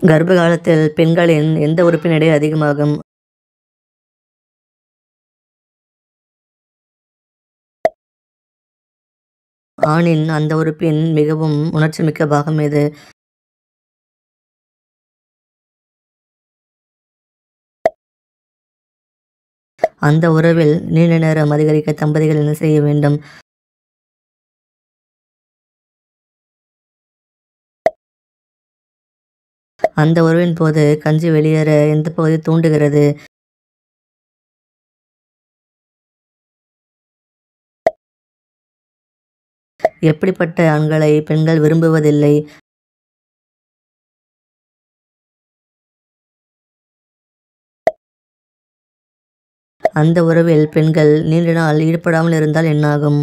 கர்ப்ப காலத்தில் பெண்களின் எந்த உறுப்பின் எடை அதிகமாகும்? ஆணின் அந்த உறுப்பின் மிகவும் உணர்ச்சிமிக்க பாகம் எது? அந்த உறவில் நீண்ட நேரம் அதிகரிக்க தம்பதிகள் என்ன செய்ய வேண்டும்? அந்த உறவின் போது கஞ்சி வெளியேற எந்த பகுதி தூண்டுகிறது? எப்படிப்பட்ட ஆண்களை பெண்கள் விரும்புவதில்லை? அந்த உறவில் பெண்கள் நீண்ட நாள் ஈடுபடாமல் இருந்தால் என்னாகும்?